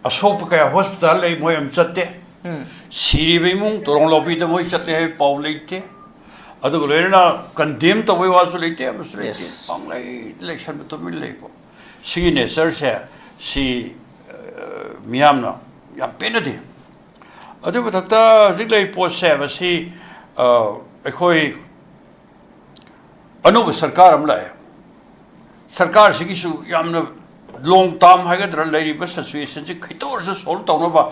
asop kaya hospital ay mo am chatte siri bimung torong lobby de mo chatte hay paw leite adu golena condemn to we was leite am leite ang lay election to mil lay po sige ne sir si miyam na yam penadi adu batakta ziglay po se si khoi anuba sarkar am lai sarkar sigi su yamna long term hagadra lady bus situation ji khitor se sol tawna ba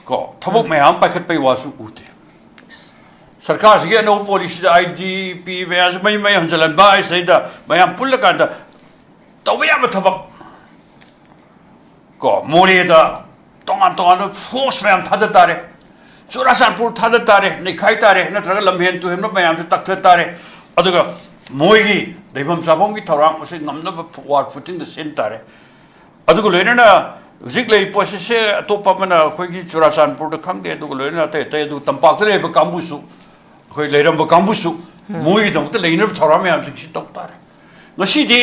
ko thabok mayam pakhat pai wasu ute sarkar sigi no police idp bayas mai hanjalan ba saida mayam pullaka da tawya ba thabak ko moreda tongan force mayam thada tare Surasanpur thada tare nikhai tare natraga lamhen tu hemna mayam takta tare aduga moigi devam sabong ki thorang ase namna war footing the sin tare adugo loina ziklei posese atopa mana khoi gi Surasanpur da khangde adugo loina te du tampak le ba kambusu khoi leiram ba kambusu moigi dam te leiner thora mayam si tok tare ngasi di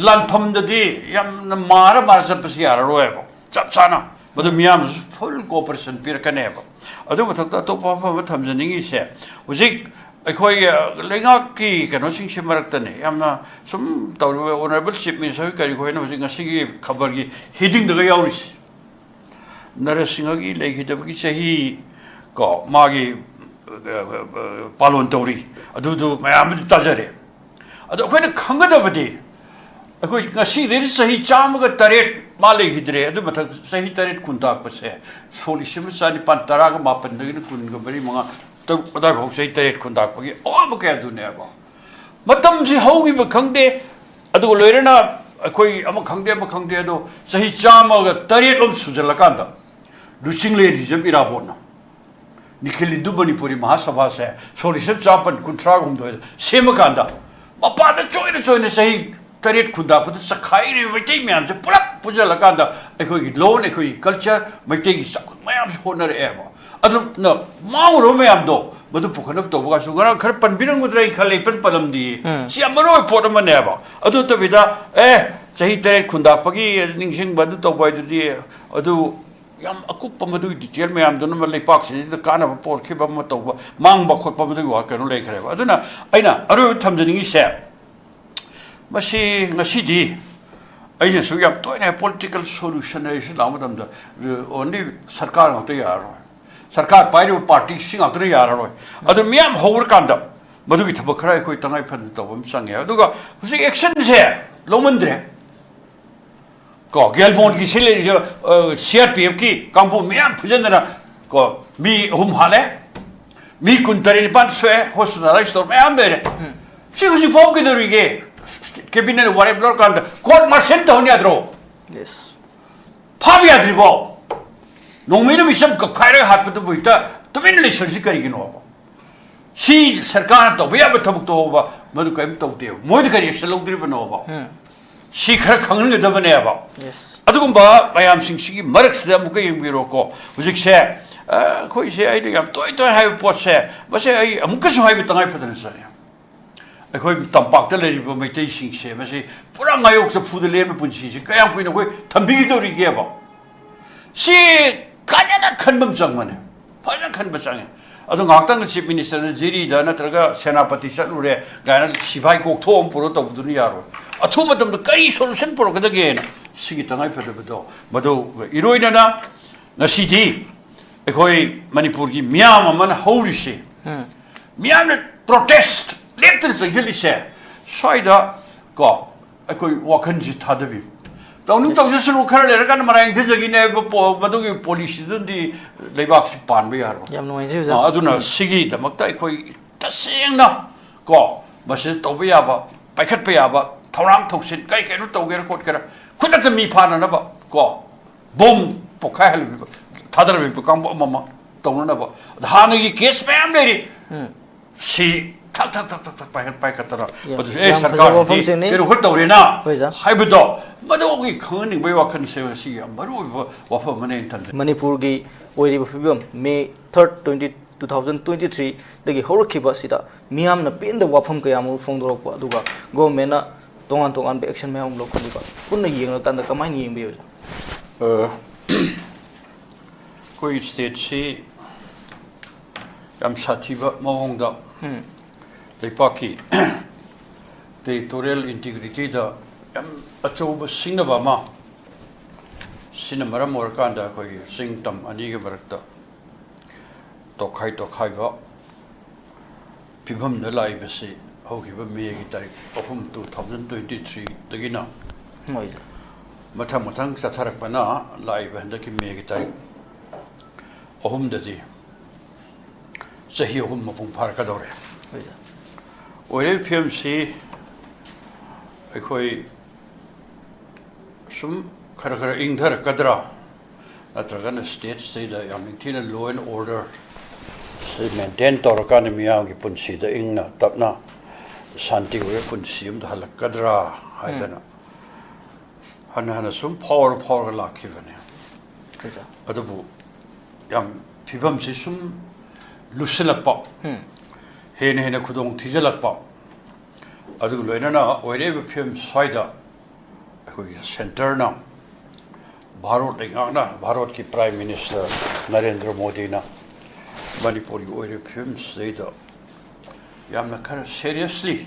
lanpham da di yam mara marsa pasiara roevo chap chana but the Miam is full cooperation, Pirkaneva. I don't think that top of what comes in English. Was it a quay Lingaki, cannot sing Shimaratani? I'm not some honorable shipments. I carry when I was in a singing Kabargi, hitting the Gayoris. Narasingagi, like he go Magi Palontori. I do my Amid Tazare. I don't quite a conga of a day. I could see there is a Chamaga Taret. Malay hidre, adu batak sahi tarit kuntak pase. Solishim sani pantaraga mapan dagin kunga bari mga to badak ho sahi tarit kuntak pagi. Oh bakaya dunia ba. Matam si hogi bakangde adu loirena koi ama khangde adu sahi chama ga tarit lom sujalakanda. Luching le hijab irabona. Nikhili du manipuri mahasabha se solishim chapan kuntrag hum do semakanda. Mapada choina sahi tarit khunda put sakhai re maitai myam se pura puja lakanda ekhoi loan ekhoi culture maitai gi sak mayam se honor eba adu no mauro mayam do madu pukhanap to ba su gara khar panbirang mudrai khale pen palam di si amaro pot man eba adu to bida sahi tarit khunda pagi ningsing badu to bai du di adu yam akup pamadu detail mayam do no lepak se da kana ba por khiba ma to ba mang ba khot pamadu wa kanu le khare ba aduna aina aru thamjani se Masi ngasidi aina su yam toina political solution is lamadam only sarkar ngate yaro sarkar pairi party sing ngate yaro adu miam howr kanda madu gi thaba khara khoi tangai phan to bam sange aduga husi action se lomandre ko gelbond gi sele crpf ki kampu miam phujandana ko mi hum hale mi kuntari pan swe hospitalized to miam bere si husi pop ki dorige cabinet whatever kind court martial to niadro yes phabia dribo nongmina misam ka khaire hat to buita to min le sarji kari gino si sarkar to bya bathuk to ba madu kaim to de moid kari action log dribo no ba si khar khangn da bane ba yes adugum ba bayam sing sigi marx da mukai biro ko hujik se khoi se ai yam toy hai pot se ba se ai amuk so hai bitangai phadan sa I could tampak the lady for my tasting shame. I say, put on my oaks of food the lemon punches. I am going away, Tambido Rigeba. See, Kajana Kanbam Sangman. Pajan Kanbasang. I don't know, the chief minister, Ziri, the Natraga, Senapati Sanure, Gana, Sivaiko, Tom, Purot of Duniaro. A two of them, the Kari solution for again. See it, and I put the door. But Iroidana, the city, a koi Manipuri, Miam, holy she. Miam protest. Let us actually say, Saida go. I could walk in the Tadavi. Don't talk just to carry a gun marine again, Madugi police, the Levax Pan. We are. I don't know, Sigi, the Matai, the saying now. Go, Basit Obiaba, Packet Payaba, Taram Toxin, Kai cannot get a court. Could not me pardon about go. Boom, Pokal, Tadavi become Mama, don't know about the Hanagi kiss, ma'am, lady. See. Tak pai katara but sarkar di keru hotore na haibudo madogi khani bai wakhan se si maru wafa mane tan manipur gi oiri bafibam May 3rd 2023 dagi horkhiba sida miam na pen da wafam kaya mu phongdorok pa duga government na tongan be action me hom lok kholiba punna yeng kan da kamai yeng be koi state si yam sathiba mawongda leipaki territorial integrity da yam achoba singnaba ma sinamara morkanda koi singtam ani ge barakta tokhai ba pibham na lai basi hokiba me gi tarik 2023 dagina matang satharak bana lai banda ki me gi tarik dadi sahi mapung phar ka dore ore PMC akhoi sum khara ingdhar kadra natragan state da yamintina law and order se maintain torkan miyang ki punsi da ingna tapna shanti we punsim da halak kadra haidana hana sum power lakivane adabu yam pibam si sum lusilakpa hena khudong thijalakpa adu loinana oire film swaida koi center na bharat ki prime minister Narendra Modi na manipuri oire film saida yamna khara seriously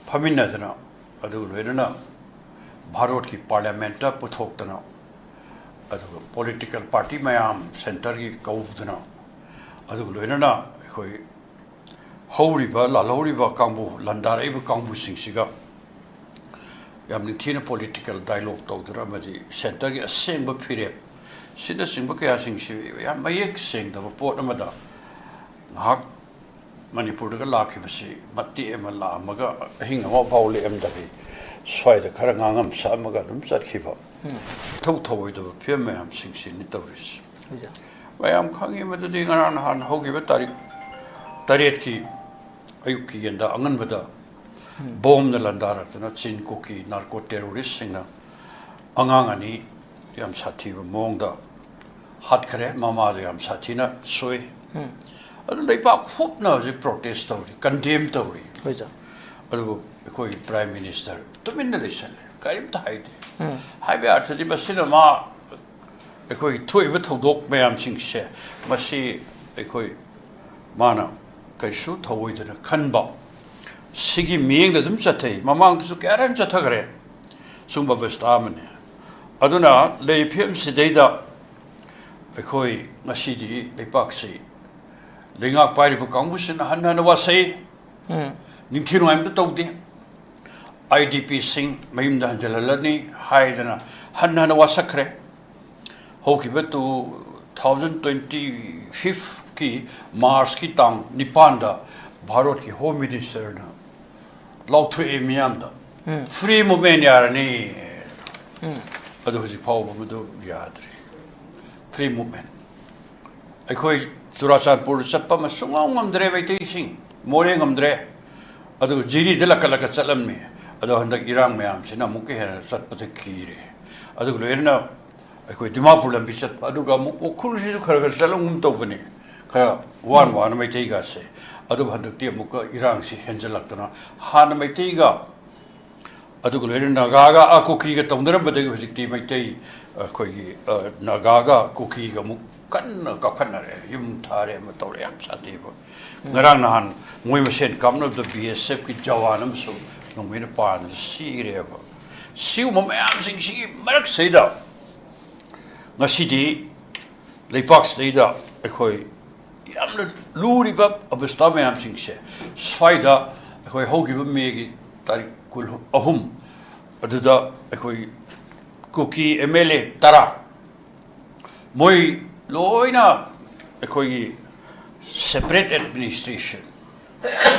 phaminadana adu loinana bharat ki parliament ta puthoktana adu political party mayam center ki kaudana adu loinana koi horiba laloriba kambu landaraiba kambu singsiga yamni thina political dialogue tawdra madi center ki asengba phire sida singba kaya singsi yam mayek seng da pot amada ngak manipur da lakhibasi matti emala amaga hinga ma pauli emdabi swaida khara ngangam sa amaga dum chatkhiba thawoi da phem mayam singsi ni tawris mayam khangi madadi ngaran han hogiba tarik taret ki ayuki yenda angan bada bomb na landara tana chin koki narco terrorist singna angang ani yam sathi mongda hat khare mama de yam sathi na soi adu leipa khup na ji protest tawri condemn tawri hoja adu koi prime minister tumin na lesal karim ta haide haibe arthadi basina ma koi thoiba thodok mayam singse masi koi mana kaisu thawoidana khanba sigi miyengda dum chathai mamangdu karan chatha gare sungba bestamane aduna leiphem sideida akhoi ngasidi leipaksi lengak pari bu kangbusin hanna wasai ningthinu aimda tawde IDP sing mayimda hanjalalani haidana hanna wasakre hokibetu 2025 की मार्च की तांग निपांडा भारत की home minister ना लौथु एमियाम दा free movement यारनी अदु हुजि फाव बमदु याद्रे free movement अखोई चुराचांदपुर चप्पा म सुंगाव ngамद्रे बैतै सिंग मोरे ngамद्रे अदु जिरी दलकलक चलममे अदु हंदक इरांग मयाम सिना मुके हे सत्पते खीरे अदु लोयरना अखोई दिमापुर लंबी चत अदुगा मुखुल सिजु खरगर चलंगुम तौबने खरा wan मैतै गा से अदु हंदकति मुक इरांग सि हेंजलक्तना हान मैतै गा अदु लोयरना नागागा अकुकी गा तौंदरम बदे हजिकति मैतै अखोई नागागा कुकी गा मुक कन्न कखनरे युम थारे म तौरे याम साथीबो ngarang nahan moi mesen kamno the BSF ki jawanam so nongmena pan sireba siu mamam sing si marak seida ngasidi leipak seida akhoi yamna luriba abasta mayam sing se swaida akhoi hogiba megi tarik kul ahum aduda akhoi kuki MLA tara moi loina akhoi separate administration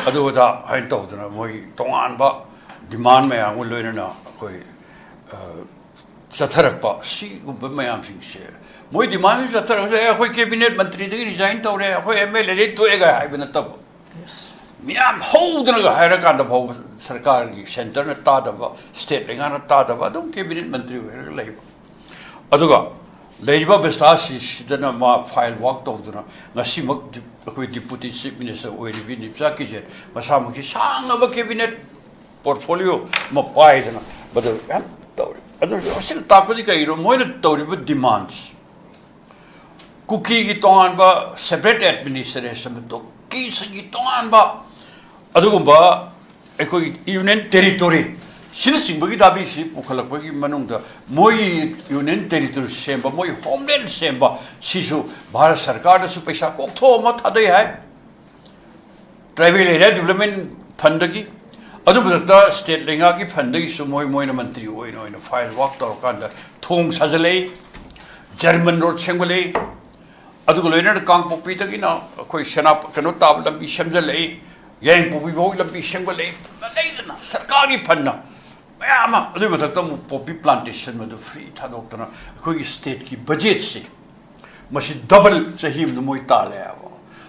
aduda hain tawdana moi tongan ba demand me ang loina na koi satharak pa si gubba mayam sing se moi demand satharak se koi cabinet mantri de resign tawre koi MLA de toega haibna tab miam houdna ga haira kan da bhau sarkar gi center na ta da ba state lenga na ta da ba dum cabinet mantri we lai aduga leiba bestasi sidana ma file work tawduna ngasi mak koi deputy chief minister oiribi nipsa ki je masam ki sang ba cabinet portfolio ma pai dana badu am tawre adu asil tapadi kai ro moina tawri bu demands Cookie ki tongan ba separate administration to ki sagi tongan ba adugumba ekoi union territory sinasing bagi dabi si pukhalak bagi manungda moi union territory semba moi homeland semba sisu bharat sarkar da su paisa kok tho ma thadai hai tribal area development fund gi adu bata state lenga ki fund gi su moi na mantri oi no file work tor kan da thong sajalei German road sengwalei adu loina kang popi ta gi na koi sena kano tab lambi semjalei yang popi bo lambi sengwalei leidana sarkari fund na mayama adu mathakta popi plantation madu free thadok tana koi state ki budget se masi double sahim no moi ta le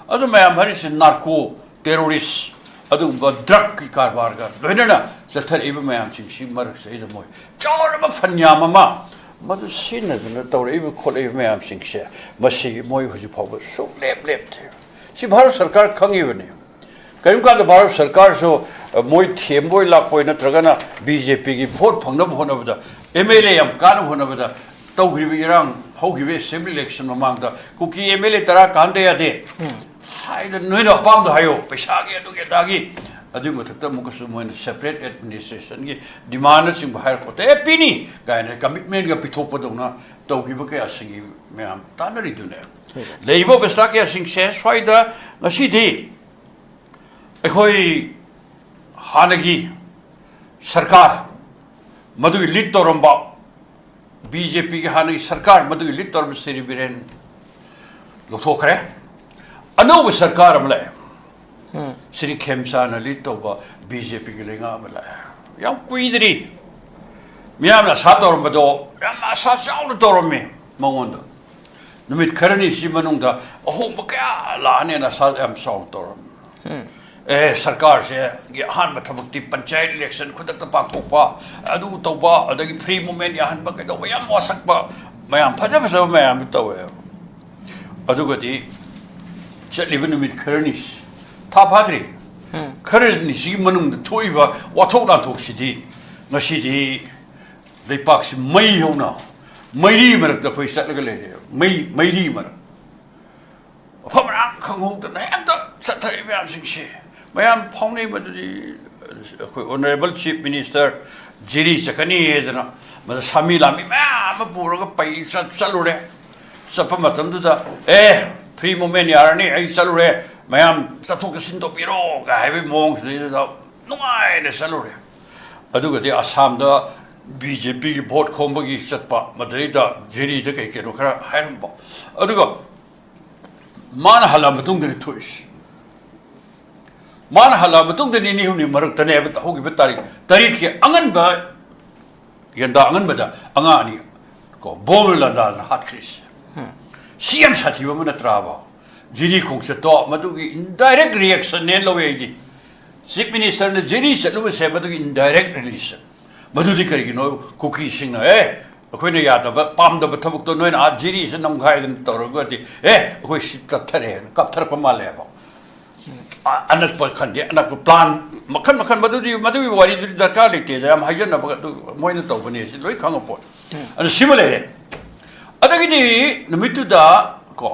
adu mayam hari se narco terrorist adu drug ki karbar ga loina sathar iba mayam sing si mar se da moi chawra ba fanyama ma madu sinna na tawre iba khole mayam sing se masi moi huji phaw so lep the si bharat sarkar khangi bane karim ka bharat sarkar so moi themboi lakpoi na tragana bjp ki vote phangna bhona bada mla yam kan bhona bada tawgri irang hogibe assembly election mamangda kuki mla tara kan de ade hai da noi na pam da hayo paisa ge adu ge dagi adu mathakta mukasu moi separate administration gi demand sing bahar ko te pini ga ne commitment ga pithopa dona tawgi ba ka singi meam tanari dune leibo besta ke sing se swaida ngasi di ekhoi hanagi sarkar madu lead toramba bjp ki hanagi sarkar madu lead torba seri biren lothokre anova sarkar amla Sri Khemsa na lead torba bjp ki lenga amla yam kuidri miyam na sa torba do yam sa chaw torme mangonda numit kharani si manungda oh bakya la ne na sa am song torom sarkar se gi han ba thabakti panchayat election khudak ta pakthokpa adu tawba adagi free movement ya han ba ka do yam wasak ba mayam phaja phaja mayam tawe adu gadi chatliba numit kharnis tha phadri kharni si manung thoi ba wathok na thok sidi ngasi di leipak si mai hona mairi marak da khoi satlaga le mairi marak phamra khangho da na ekta sathari mayam sing se mayam phawne badudi honorable chief minister jiri chakani edna mada samilami ma puraga paisa salure sapa matam da free movement yarani ai salure mayam sathok sindo piro ga haibe mong da nungai de salure aduga de assam da bjp ki vote khombagi satpa madai da jiri da kai ke no khara hairam ba aduga man hala matung de thois man hala matung de ni huni marak tane ba hogi ba tarik ke angan ba yanda angan ba da anga ani ko bom la da hat khris cm sathi ba mana traba jiri khong se to madu ki indirect reaction ne lo di chief minister ne jiri se lu se madu ki indirect relation madu di kari no cookie sing na khoi ne ya da pam da thabuk to noi na jiri se nam khai den to ro ga di khoi sit ta thare kap thar pa ma le ba anak pa khande anak plan makhan madu wari darkar le te am hajan na ba moi na to bani si loi khang po an simale re adagi di namitu da ko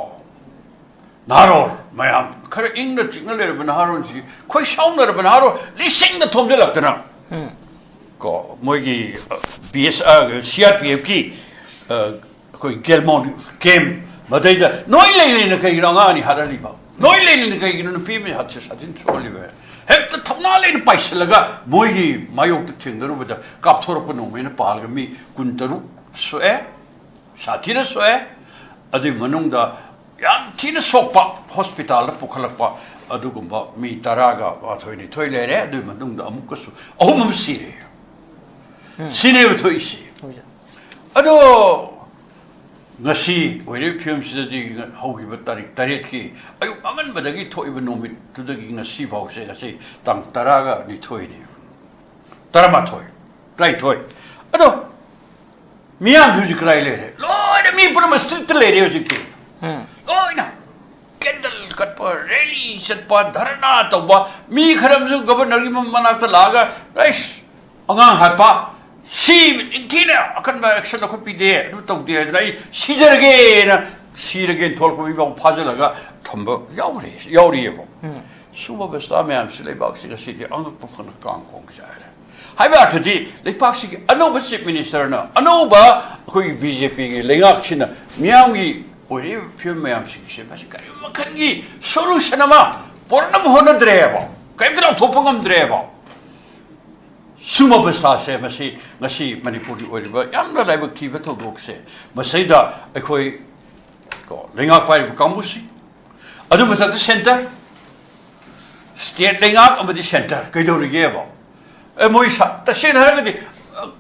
naror mayam khare ing na tingal le ban haron si khoi saung na ban haro lising na thom de lak na ko moi gi bsa crpf ki khoi gelmon kem madai da noi le na kai ranga ni harali ba noi le kai ginu pi me hat satin choli be hek ta thona le paisa laga moi gi mayok ta thengdaru bada kap thorop no me na pal ga mi kuntaru soe sathira soe adi manung da yam thina sokpa hospital da pukhalakpa adu gumba mi taraga ba thoi ni thoi le re adu manung da amuk su ahum sire sine thoi si ado ngasi wari film sidadi hogi ba tarik ki ayu aman badagi thoi ba nomit tudagi ngasi bau se ngasi tang taraga ni thoi ni tarama thoi trai thoi ado miyam juji krai le re loida mi pura street le re juji ki loina kendal kat pa rally set pa dharna to ba mi kharam ju governor gi manak ta laga ais angang ha pa si intina akan ba action ko pide du to de dai sijarge na 시르게 돌고비방 파절라가 덤버 야우리예요. 수모베스타 매암시 레박시가 시디 안국부분 강공자래. 하이바트디 레박시 아노바 칩 미니스터나 아노바 거기 BJP기 랭악시나 미양이 우리 표매암시 시바시 까마칸기 솔루션아마 보르나 보너드래요. 까임들아 도풍감드래요. 수모베스타세 마시 나시 마니푸리 오리바 얌나 라이브 TV 토독세 마세다 거기 랭악파이 강부시 아주 무슨 센터 스테이트 랭악 어머디 센터 그이도르게 봐. 모이사 다시는 하는데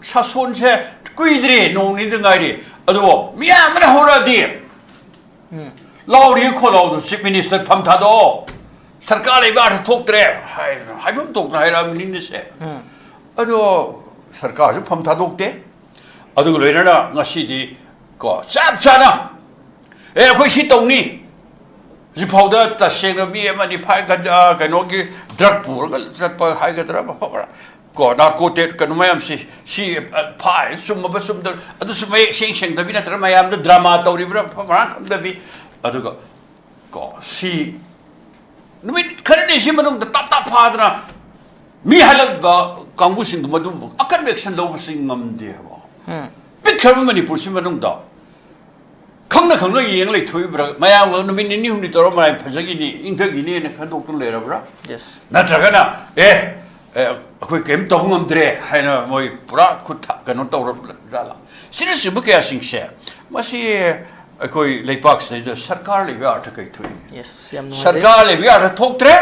사손세 꾸이들이 농민들 가리 아도 미야마나 호라디 라우리 콜라우도 시미니스터 팜타도 सरकारले बार ठोक्तरे हाय हम ठोक्ना है राम निन्ने से अदो सरकार जो फम था ठोकते अदो लोइना ngasi को चाप चाना ए कोई सी तौनी रिफाउदा ता सेंग मी मनी फाइ गंजा कनोगी ड्रग पुर गल चप हाय गदरा बफरा को नार्कोटिक कनुमयम सी फाइ सुम बसुम द अदो सुमे सेंग सेंग दबि नत्र मयाम द ड्रामा तौरिब्रा फरा खंदबि अदो को सी नुमित खरने सी मनुंग द तप तप फादना मी हलब कांगुसिंग मदु अकन एक्शन लौबसिंग ngамदे बो पिक्चर मणिपुर सी मनुंग द खंगना खंगना येंग ले थुइब्रा मयाम नुमित नि हुमनि तोर माय फजगिनी इंथगिनी ने खदोक तुन लेरब्रा यस नत्रगना अखोय केम तौ ngамद्रे हायना मोय पुरा खुथा कनो तौर जाला सिरिस बुके सिंगसे मसी अखोय लेपाक से सरकार ले बियार थकै थुइ यस सरकार ले बियार थोक्त्रे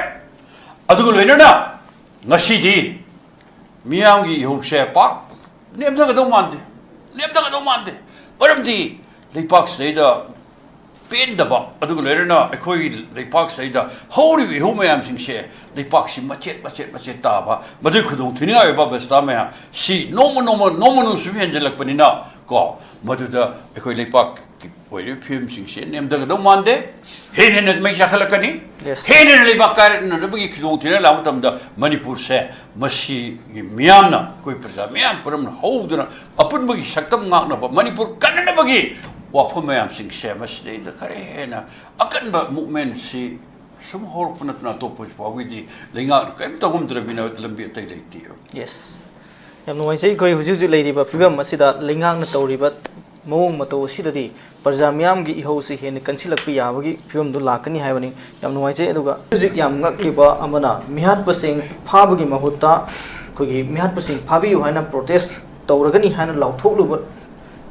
अदुगु लेनना ngasi मियामगी होसे पा नेमथगदौ मानदे ओरमदी लेपाक से पेनदबा अदुगु लेरना अखोय लेपाक से हौरि हो मयाम सिंगसे लेपाक सि मचेत ताबा मदु खुदों थिनिया बा बस्ता मे सि नोमो सुहेंजलकपनिना को मदुदा अखोय लेपाक ओइरे फिल्म सिंगसे नेमदगदौ मानदे हेने मै जाखलकनी हेने लेबाक कार नबगी खिदों थिना लामतमदा मणिपुर से मसी मियामना कोई प्रजा मियाम परम हौदना अपुनबगी सक्तम ngaknaba मणिपुर कन्नबगी वाफम मैम सिंगसे मसदे खरेना अकनबा मूवमेंट सि सम होरपनतना तोपज पाविदी लेंगा केम तगुमद्रबिना लंबी तै लेति यस याम नोइसे कोइ हुजु लेरिबा फिबम मसिदा लेंगांगना तौरिबा मवोंग मतो सिददी प्रजा मियाम गी इहोसी हेन कंसिलकपि याबगी फिबम दु लाकनी हायबनी याम नोइसे अदुगा हुजिक याम ngakliba amana मिहात पसिंग फाबगी महुता कोगी मिहात पसिंग फाबियु हायना प्रोटेस्ट तौरगनी हायना लाउथोकलुबा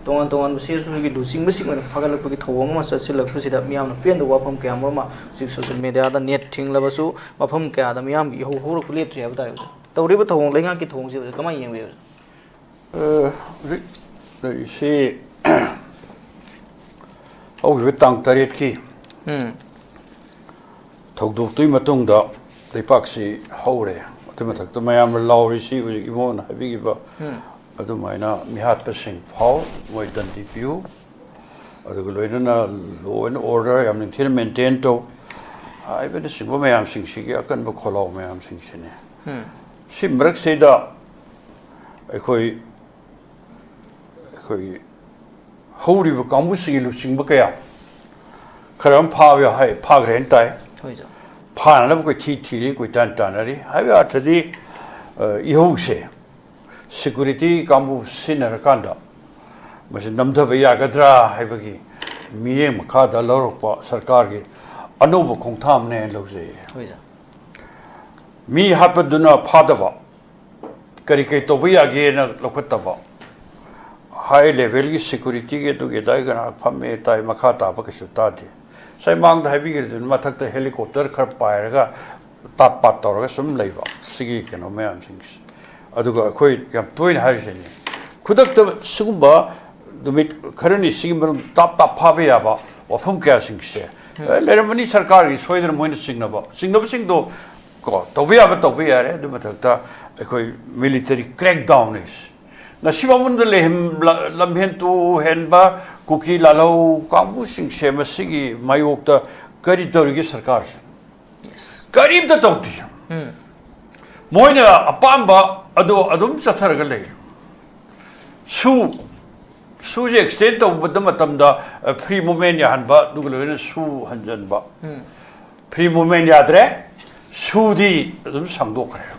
तोंगान तोंगान सेरसुगी लुसिंग बसिंग मन फागलकपगी थौंग मा ससिलकपसिदा मियामना पेंद वाफम कया मरमा सिक सोशल मीडिया दा नेट थिंगलबसु वाफम कया दा मियाम गी हो होर कुलेत्रि हाब ताय तौरिबा थौंग लेंगा की थौंग से कमाय येंबे से हौबे तांग तरेट की थौदोक्तुई मतुंगदा लेपाकसि हौरे अदु मथक्ता मयाम लाउरिसि हुजिक इमोन हाबिगिबा अदुमाइना मिहात पसिंग फाउ मोय दंदी पियु अदुग लोइना लॉ एंड ऑर्डर याम निथिन मेंटेन तो आइबे सिंगो मयाम सिंगसिगे अकन ब खोलाव मयाम सिंगसिने सिमरक सेदा अखोय हौरिब कांबुसिगे लुसिंग ब कया खरम फावे हाय फाग्रेन ताय होइजा फानना कोइ थी कोइ तानरी हाइबे अर्थदि इहोसे सिक्योरिटी कामू सिनरकांदा मसे नमधब यागद्रा हाइबगी मिये मखादा लौरप सरकार के अनौब खोंथामने लौजे मी हापदुना फादबा करी कई तोब यागे न लखतबा हाई लेवल की सिक्योरिटी के तो गेदाय गना फमे ताय मखा ताब कसु तादे सै मांग हाइबी के मथक हेलीकॉप्टर खर पायरगा तात पात तौरगा सुम लैबा सिगी केनो मयाम सिंग अदुगा कोई याम तोइन हारिसनि खुदक सुगुंबा दुमित खरनि सिगिम ताप ताप फाबे याबा वफम क्या सिंगसे लेरमनी सरकार की सोइदर मोइन सिंगनब सिंगदो को तोबे यारे दु मथकता कोई मिलिटरी क्रैक डाउन इस नसिबा मुंद लेहम लमहेन तो हेनबा कुकी लालो काबू सिंगसे मसिगी मायोक्ता करी तौरिगी सरकार से करीब त तौती मोइना अपाम्बा अदो अदुम चथरग ले सु 수지 extend tawbada matamda free movement ya hanba duglo su hanjanba free movement yadre sudi dum sangdok kare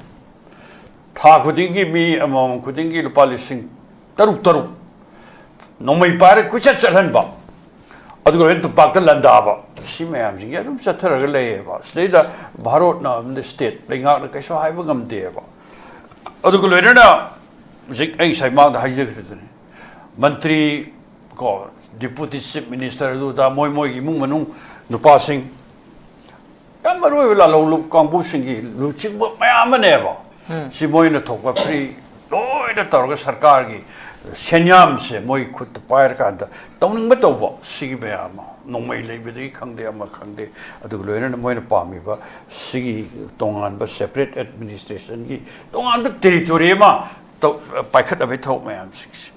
tha khudingi mi amam khudingi lupa lising taruk nomai par kucha chalanba aduglo en tupak ta landaba si mayam sing ya dum satharaga leyeba sida bharot na state lenga na kaiso haiba ngamde ba aduglo na zik ai sai ma da haije khudene Mantri ko deputy chief minister du da moi gi mung manung nupa sing amaro wala lo kangbu sing gi lu ching bo mayam ne ba si moi na thok ba free loi da tor ga sarkar gi senyam se moi khut pair ka da tawning ba taw ba si ba ma nongmai lei be gi khangde ama khangde adu loi na moi na pa mi ba si tongan ba separate administration gi tongan ba territory ma to paikhat abai thok mayam sing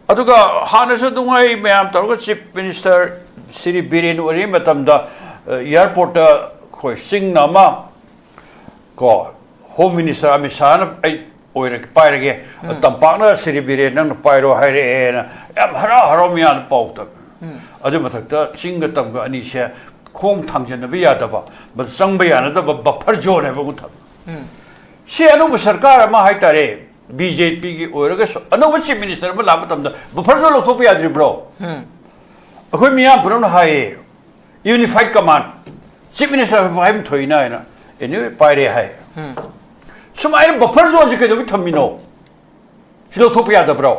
aduga hanasu dungai mayam targa chief minister Sri Biren ori matamda airport khoi sing nama ko home minister amisana ai oire pairage tampakna Sri Biren nang pairo haire na yam hara mian pauta adu mathakta singa tamga ani se khom thangjen na biya daba ba sangba yana da buffer zone hai ba thab se anu sarkar ma hai tare BJP की ओरगा ANOVA chief minister में लाभ तमदा buffer जो लोग थोपी आदरी bro अखोई मियां bro ना हाय unified command chief minister भाई में थोई ना है ना इन्हें पायरे हाय सुमाइर बफर जो जिके जो भी थमिनो सिलो थोपी आदर ब्रो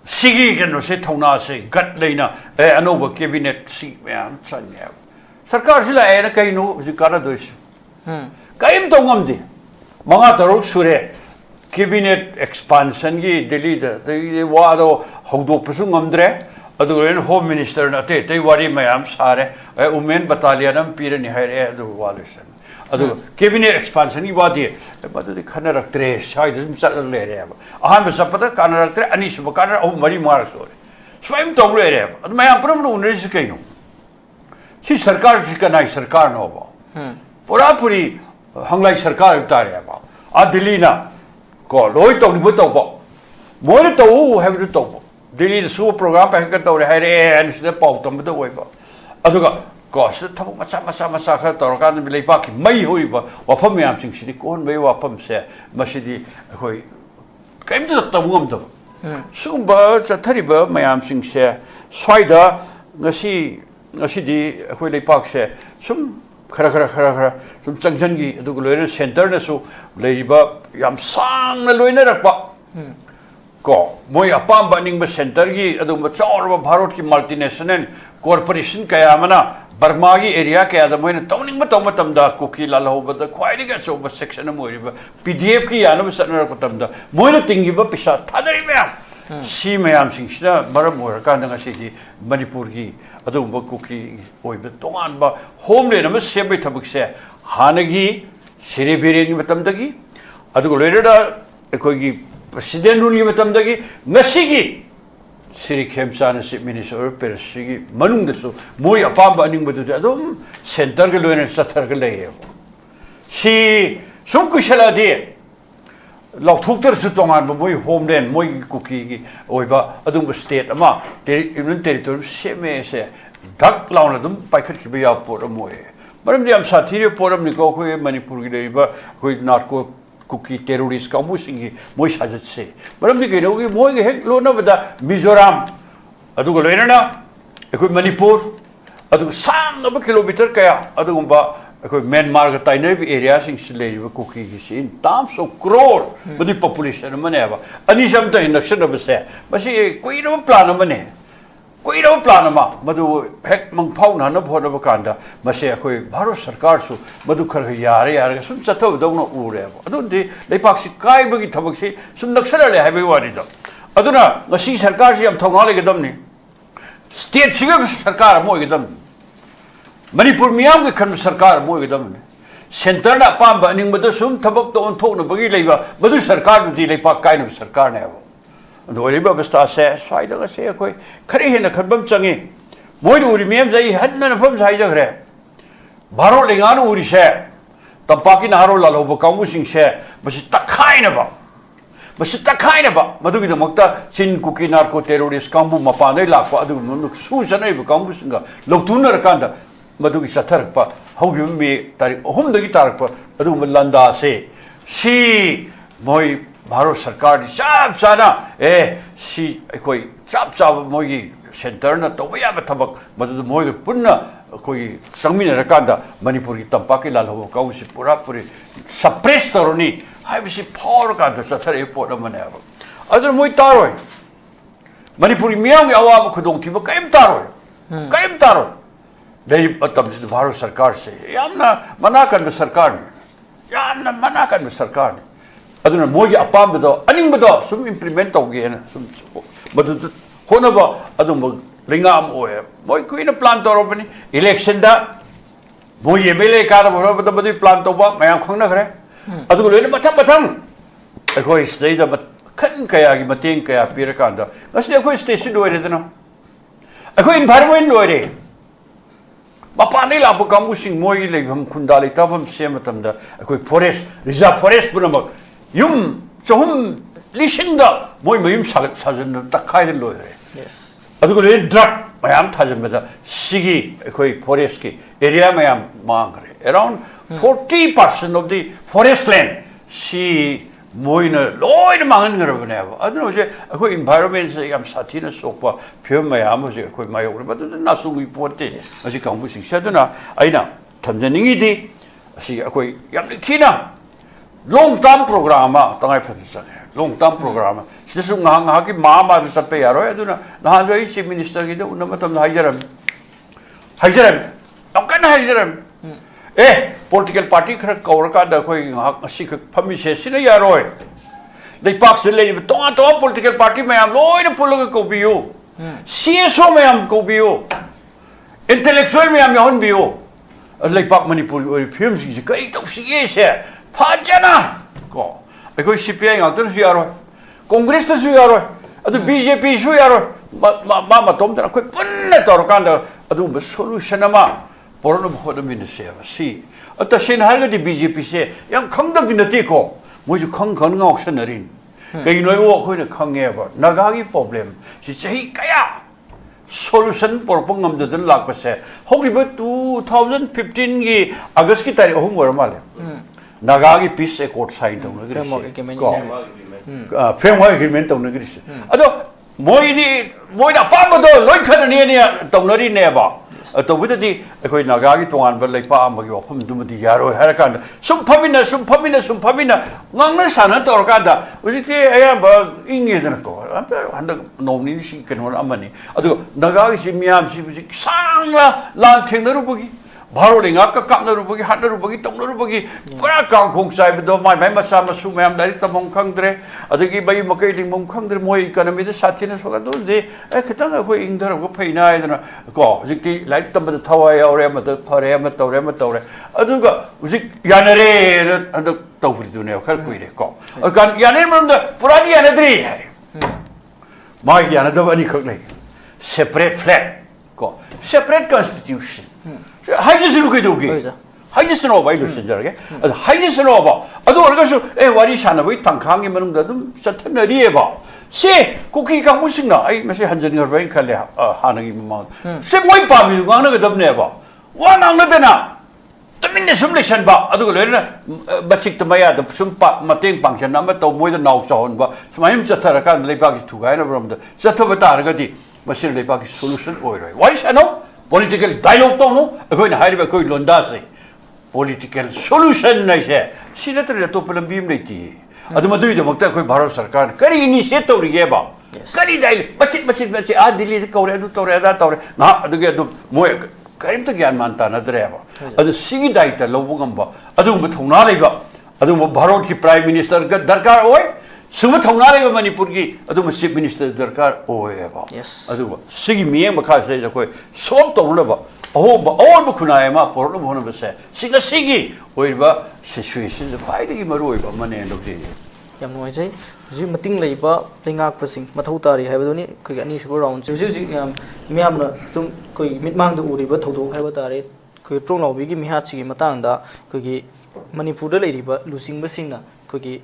सिगी के नो से थोना से गट लेना अनोवा कैबिनेट सी मियां चन्या सरकार सिला ना कहीं नो जिकारा दोइस कहीं तो ngam di mga tarok sure cabinet expansion gi Delhi da de wado hogdok pusu ngamdre aduren home minister na te wari mayam sare women battalion am pire ni haire adu walisan adu cabinet expansion gi wadi badu de khana raktre shaid sim sal le re ba aham sapata kana raktre anis ba kana o mari mar sore swayam to le re adu mayam pram no unris kaino si sarkar sikanai sarkar no ba pura puri hanglai sarkar utare ba a Delhi na ko loi to ni to ba moi to have to to Delhi su program pa ka to hai re an se pau to to oi ba aduga ko se thab masa kha to ka ni lei pa ki mai hoi ba wa pham yam sing si kon mai wa pham se masidi khoi kaim to to ngom to sum ba cha thari ba mayam sing se swai da ngasi di khoi lei pa se sum khara sum changjan gi adu loina center na su leiba yam sang na loina rakpa ko moi apam baning ba center gi adu ma chaur ba bharat ki multinational corporation kaya mana Burma gi area kaya da moi na tawning ma tawma tamda kuki la ho ba da khwai ri ga so ba section mo ri ba PDF ki yana ba sanara ko tamda moi na tingi ba pisa thadari me si mayam sing sina maram mo ka na si di manipur gi adu ba kuki oi ba tongan ba home le na ma se ba thabuk se hanagi Sri Biren ni matam dagi adu le da koi gi president ni matam dagi ngasi gi Sri Khemsa na si minister per si manung da so moi apam ba ning ba du adum center ga le na sathar ga le si sum ku shala de lau thukter su tongan ba moi homeland moi kuki gi oi ba adum state ama union territory se me se dak launa dum paikhat ki ba ya por moi maram diam sathiri poram ni ko khoi manipur gi dei ba khoi narco kuki terrorist kamu singi moi sajat se maram ni ke no gi moi ge hek lo na ba Mizoram adu go lena na khoi manipur adu sang ba kilometer kaya adu ba khoi Myanmar ga tainai bi area sing sile ba kuki gi sin tam so crore budi population mane ba ani sam ta induction ba se ba si koi no plan mane koi no plan ma madu hek mang phau na na phona ba kanda ma se khoi bharo sarkar su madu khar yare sum chatho do no ure ba adu de leipak si kai ba gi thabak si sum naksala le hai ba wari da aduna ngasi sarkar si am thonga le gedam ni state siga sarkar mo gedam manipur miyam ge khan sarkar mo gedam ni center na pam ba ning madu sum thabak to on thok na ba gi leiba madu sarkar du di leipak kai na sarkar ne ba Dori ba basta se sai da se koi khari he na khabam changi moi uri mem jai han na pham sai da gre baro lengan uri se tampaki na haro la lo ba kamu sing se basi takhai na ba masi takai na ba madu kita makta sin kuki narco terrorist kambu mapandai lakpa adu manuk su sanai ba kambu singa loktunar kanda madu ki sathar pa hau yum me tarik hum dagi tarik pa adu landa se si moi bharat sarkar di sab sana si koi sab moi center na to ya ba thabak madu moi punna koi sangmin ra kanda manipur ki tampa ki lal ho kau si pura puri suppress toroni hai bisi power ka da sathar e pot amane ba adar moi taroi manipuri miyang ki awab khudong thi ba kaim taroi dei patam si bharat sarkar se yamna mana kan sarkar ni yamna mana kan sarkar ni aduna moi ki apam ba aning ba sum implement tau ge na sum madu hona ba adum ringam oe moi kuina plan torobani election da moi emele kar boro ba badi plan to ba mayam khangna khare adu lene mathang akoi state da khan kaya gi mateng kaya pir ka da asli akoi station loire dana akoi environment loire mapani la bu kamu sing moi leibam khundali tabam sem tamda akoi forest reserve forest puna yum chohum lishinda moi mayum sajan takai de loire yes adugo le drug mayam thajameda sigi koi forest ki area mayam mang kare around 40% of the forest land si moina loin mangan ngara bane ba adno je koi environment se yam sathina sokpa phyo mayam je koi mayo ba na sungi pote asi kangbu sing saduna aina thamjaningi di asi koi yam thina long term program tangai phadisa long term program sisu nga ki ma sape yaro aduna na jo chief minister ki de unama tam haijaram kan haijaram political party khara kawr ka da koi asi phami se sina yaro dei pak se le to political party mayam loina pulaga ko biyo CSO mayam ko biyo intellectual mayam yon biyo lei pak manipur ori films ki kai to si se phajana ko koi CPI ngakter su yaro congress ta su yaro adu BJP su yaro ma tom ta koi punna tor kan da adu solution ma porno bhod min se si ata sin har ga di BJP se yang khang da bin ti ko mo ju khang khang ngok san rin kai noi wo khoi na khang nge ba naga gi problem si chahi kaya solution por pongam da lak pa se hogi ba 2015 gi august ki tarikh hum war male naga ki peace accord sign dong na framework agreement dong na gris ado moi na pa ba do loi khan ni tong na ri ne ba to bu di koi naga ki tongan ba lei pa ma gi ofum dum di yaro har kan sum phamina ngang na sana tor ka da uji ti aya ba inge da ko handa nom ni si kan wala amani ado naga ki miam si sang la lan theng na ru bu gi bharo linga ka kap na ru bu gi hat na ru bu gi tong na ru bu gi pura kang khong sai do mai masa ma su mayam dari tamong khang dre adu gi bai makai ling mong khang dre moi economy de sathi na so ga do de khitang ko ingdar ko phaina idana ko jikti like tam da thawai aure ma da phare ma tore adu ga jik yanare adu tawri du ne khar kui re ko kan yanare mam da pura di yanadri hai mai yanada ani khak lai separate flag ko separate constitution 하이지스 누구 도기 하이지스 너 바이로 신자게 하이지스 너 봐. 아도 얼가서 와리 샤나보이 당강이 mënum다도 사탄나리에 봐. 시 쿠키 강무식나 아이 마시 한전이가 바인 칼레 하나기 뭐. 세 모이 밤이 가는 거 답네 봐. 와나는데나 तमिन्ने सुमलेशन बा अदुग लेना बसिक तमया the सुमपा मतेंग पांगशन नम तो मोय the now सौन बा समायम जथर का लेपा की थुगाय न ब्रम the जथ बता रगदी मसिल लेपा की सॉल्यूशन ओय रय वाइ सनो पॉलिटिकल डायलॉग तो नो अखोय न हाइबे कोई लोंदा से पॉलिटिकल सॉल्यूशन नै से सिनतर तो पलम बीम लेती अदु मदुय द मक्ता कोई भारत सरकार करी इनिशिएट तो रिगे बा करी डायल बसित आ दिल्ली कौरे अदु तौरे अदा तौरे ना अदुगे अदु मोय करीम तो ज्ञान मानता नदरेबा अदु सिगी दायित्व लौबगंबा अदुगुम थौना लेबा अदुगुम भारत की प्राइम मिनिस्टर का दरकार ओय सुम थौना लेबा मणिपुर की अदुगुम चीफ मिनिस्टर दरकार ओयबा अदुगुम सिगी मियें बखा से कोई सोप तौलबा ओब खुनायमा पोरनो भोनबसे सिगा सिगी ओयबा सिचुएशन खाइदगी मरु ओयबा मने लोकदि यम नोइजै जी मतिंग लेबा लेंगाक पसिंग मथौ तारी हाइबदुनी कोइ अनि सुपर राउंड जी जी मियाम न तुम कोइ मिटमांग द उरिबा थौथौ हाइबा तारे कोइ ट्रोंलाउबी की मिहात सिगी मतंग दा कोइ मणिपुर द लेरिबा लुसिंग बसिंग न कोइ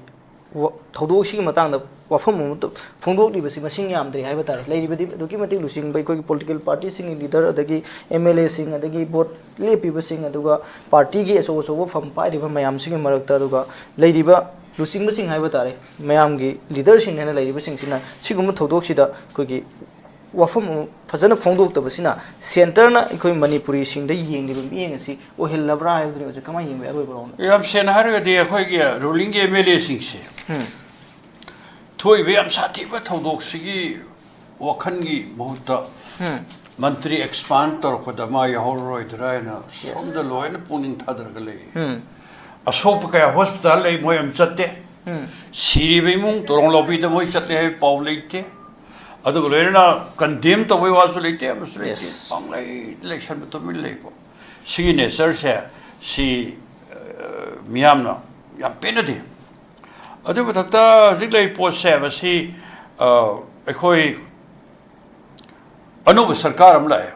ꯊꯧꯗꯣꯛꯁꯤꯒꯤ ꯃꯇꯥꯡꯗ ꯋꯥꯐꯝ ꯑꯃ ꯐꯣꯡꯗꯣꯛꯂꯤꯕꯁꯤ ꯃꯁꯤꯡ ꯌꯥꯝꯗ꯭ꯔꯤ ꯍꯥꯏꯕ ꯇꯥꯔꯦ ꯂꯩꯔꯤꯕꯗꯤ ꯑꯗꯨꯛꯀꯤ ꯃꯇꯤꯛ ꯂꯨꯆꯤꯡꯕ ꯑꯩꯈꯣꯏꯒꯤ ꯄꯣꯂꯤꯇꯤꯀꯦꯜ ꯄꯥꯔꯇꯤꯁꯤꯡꯒꯤ ꯂꯤꯗꯔ ꯑꯗꯒꯤ MLAꯁꯤꯡ ꯑꯗꯒꯤ ꯚꯣꯠ ꯂꯦꯞꯄꯤꯕꯁꯤꯡ ꯑꯗꯨꯒ ꯄꯥꯔꯇꯤꯒꯤ ꯑꯆꯧ ꯑꯆꯧꯕ ꯐꯝ ꯄꯥꯏꯔꯤꯕ ꯃꯌꯥꯝꯁꯤꯒꯤ ꯃꯔꯛꯇ ꯑꯗꯨꯒ ꯂꯩꯔꯤꯕ ꯂꯨꯆꯤꯡꯕꯁꯤꯡ ꯍꯥꯏꯕ ꯇꯥꯔꯦ ꯃꯌꯥꯝꯒꯤ ꯂꯤꯗꯔꯁꯤꯡ ꯍꯥꯏꯅ ꯂꯩꯔꯤꯕꯁꯤꯡꯁꯤꯅ सिगुम थौदोक्सिदा अखोगी वाफम फजन फोंदोक्तबसिना सेंटरना अखोई मणिपुरी सिंगदा येंगिबा मियेंग असि ओहिल्लब्रा हाइबदि ओजे कमाय येंबे अरोइबरोन याम सेन हारगदि अखोगी रूलिंग MLA सिंगसे थोइबे याम साथीबा थौदोक्सिगी वखनगी बहुत मंत्री एक्सपांड तोरपदा मा यहोरोइदरायना सोमदा लोयना पुनिंग थादरगा ले असोप कया हॉस्पिटल ले मोयम चत्ते सिरिबे मुंग तोरंग लॉबीदा मोय चत्ले है पाव लेते अदुग लोयना कंडेम तबय वासु लेते अमसु लेते पांगलै इलेक्शन तो मिल लेपो सिगी नेचर से सि मियामना याम पेनदि अदु बथक्ता जिक ले पोस्ट से बसी अखोई अनुभव सरकार अम लाए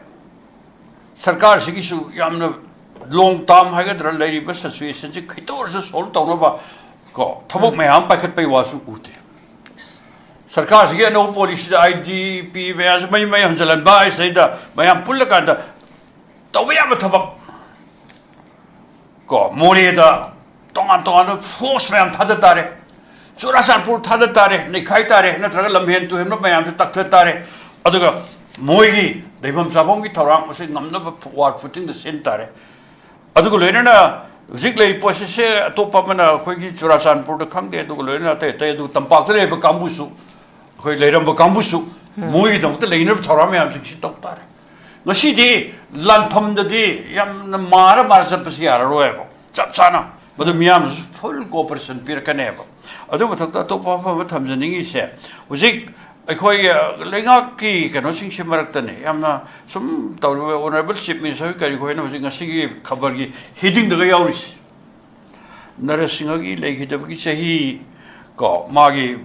सरकार सिगिसु यामना लॉन्ग टर्म हाइगद्र लेरिबा सिचुएशन से खितोर से सॉल्व तौनबा को थबक मयाम पाखतपै वासु उते सरकार से अनौ पॉलिसी IDP मैस मई मई हंजलन बा सैदा मयाम पुल्ल कांदा तौबया थबक को मोरेदा तोंगान तोंगान फोर्स मयाम थादा तारे चुराचानपुर थादा तारे निखाई तारे नत्रगा लम्हेन तुहेम मयाम तक्थ तारे अदुगा मोइगी दैभम साबोंगी थौरांग मसे नमनब वार्ड फुटिंग द सेन तारे अदुगा लोइना जिक ले पोसे अतोपा मना अखोगी चुराचानपुर द खंगदे अदुगा लोइना ते ते अदु तंपाक लेब कांबुसु अखोई लेरम कांबुसु मोइगी दमत लेइनब थौरा मयाम सिक्सि तक तारे ngasi lanpham dadi yam mara mara sapsi yararoyebo chap chana madu miyam full cooperation pirkanebo adu bathakta to pa pa thamjaningi se hujik akhoi lenga ki kano sing simarakta ne yamna sum tawre honorable chief minister kari khoina hujik ngasi gi khabar gi heading daga yauris narasinga gi lekhidab gi sahi ko magi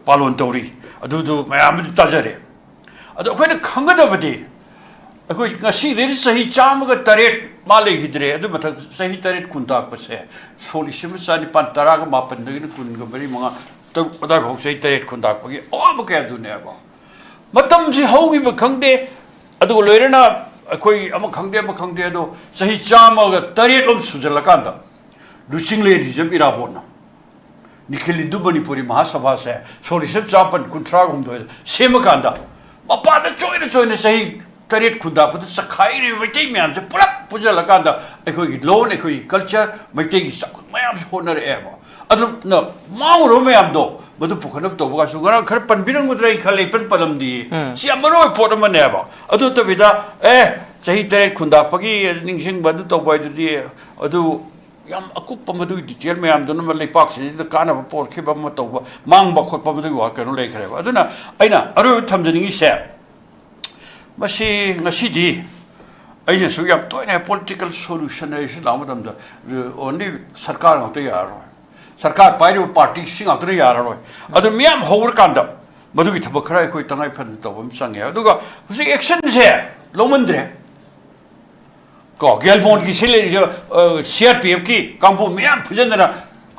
palon tawri adu du mayam tajare अदो अखोइना खंगदबदि अखोइ ngasi सही चामगा तरेट माले हिद्रे अदु मथक सही तरेट कुंताक पसे सोलिसिम सानि पान तराग मापन दगिन कुनगा बरि मंगा त अदा भौ सही तरेट कुंताक पगि अब के दुने बा मतम सि हौगि ब खंगदे अदु लोइरना अखोइ अम खंगदे अदु सही चामगा तरेट लम सुजल कांदा लुचिंग ले हिजब इराबोना निखिल दु मणिपुरी महासभा से सोलिसिम चापन कुंथ्रा गुमदो सेम कांदा मपादा चोइना सही तरेट खुदा पद सखाई रे मैते म्याम से पुरा पुजल कांदा अखोई लोन अखोई कल्चर मैते की सक म्याम से होनर एबा अदु न माउरो म्याम दो बदु पुखनब तो बगा सुगरा खर पनबिरंग मुद्रै खले पन पलम दी सि अमरो पोट मनेबा अदु तो बिदा सही तरेट खुदा पगी निंगसिंग बदु तो बाय दुदी अदु याम अकुप मदु डिटेल म्याम दन म लेपाक से काना पोर खिबा म तो मांग बा खोप मदु वा कनो लेखरेबा अदुना अइना अरु थमजनिंगी से मसी ngasi अइने सु याम तोइना पॉलिटिकल सॉल्यूशन है से लाम दम ओनली सरकार होते यारो सरकार पाइरो पार्टी सिंग आतरे यारो अदु म्याम होवर कांदा मदु की थबक खरा कोइ तंगाइ फन तबम संगे अदुगा हुसि एक्शन से लोमंद्रे को गेलबोंड की सिले जो CRPF की कांपो म्याम फुजनना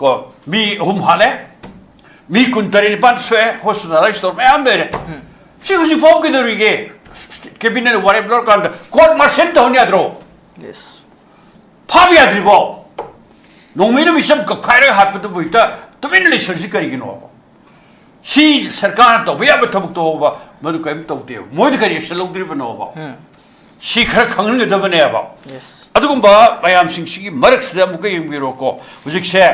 को मी हुम हाले मी कुंतरी पान स्वे हॉस्पिटलाइज तो म्याम बेरे सी हुसि पॉप के दरिगे कैबिनेट वारे ब्लॉक कांड कोर्ट मार्शल तो होने आद्रो यस फाबी आद्रिबो नोमिनो मिसम कखारे हाथ तो बुइता तुमिन लिसर्जी करिगिनो सी सरकार तो बिया बथबक तो बा मदु कइम तो दे मोइद करि एक्शन लौद्रिबो नोबा सी खर खंगनगदबनेबा यस अदुगुंबा मयाम सिंगसिगी मरक्सदा मुक यंबिरोको हुजिकसे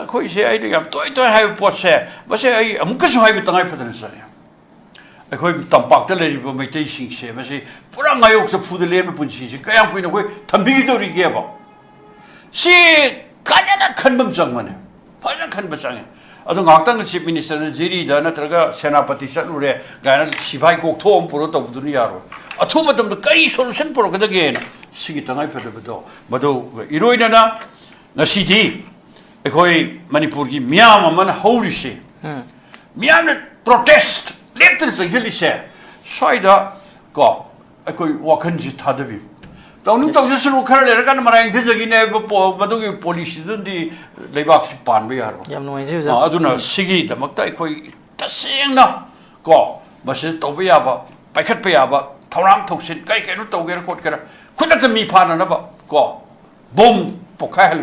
खोइसे आइदे याम तोय तोय हाय पोसे बसे आई अमुकसु हाय तंगाय फदन सरे अखोइ तंपाक्ता लेरिबो मैतै सिंगसे बसे पुरा मायोकसे फुद लेम पुंसिसे कयाम कुइनो कोइ थंबिगी दोरिगेबा सी काजना खनबम जंगमने फजन खनब संगे अदु गाक्तंग चीफ मिनिस्टर जिरी दा नत्रगा सेनापति चलुरे गाना सिभाई कोकथोम पुरो तबदुनि यारो अथु मतम कई सॉल्यूशन पुरगदगेना सिगी तंगाय फदबदो मदो इरोइना ngasi अखोइ मणिपुर की मियाम अमन हौरिसे मियाम ने प्रोटेस्ट लेफ्टन संजलिसे साइदा को अखोइ वाखन जि थादबि तौनु तौजसनु खरा लेरकन मराइं थिजगिने मदुगी पॉलिसी दुंदी लेबाक से पानबे यारो याम नुवाइजे उजा अदुना सिगी दमकता अखोई तसेंगना को बसे तौबे याबा पाइखतपे याबा थौराम थौसिन कई कइनु तौगेर खोटकेरा खुदक मी फाननबा को बम पोखाय हल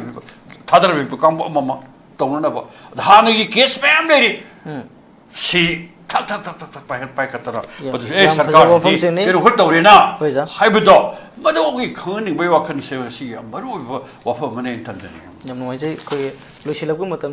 थादर बे काम ममा तौननबा धानगी केस मैम लेरी सी थक थक थक थक थक पाइखतरा बदु ए सरकार केरु खुद तौरेना हाइबदो मदोगी खंगनि बै वाखन से सी मरु वफा मने इंतंदनी याम नुवाइजे कोई लोइसिलकु मतम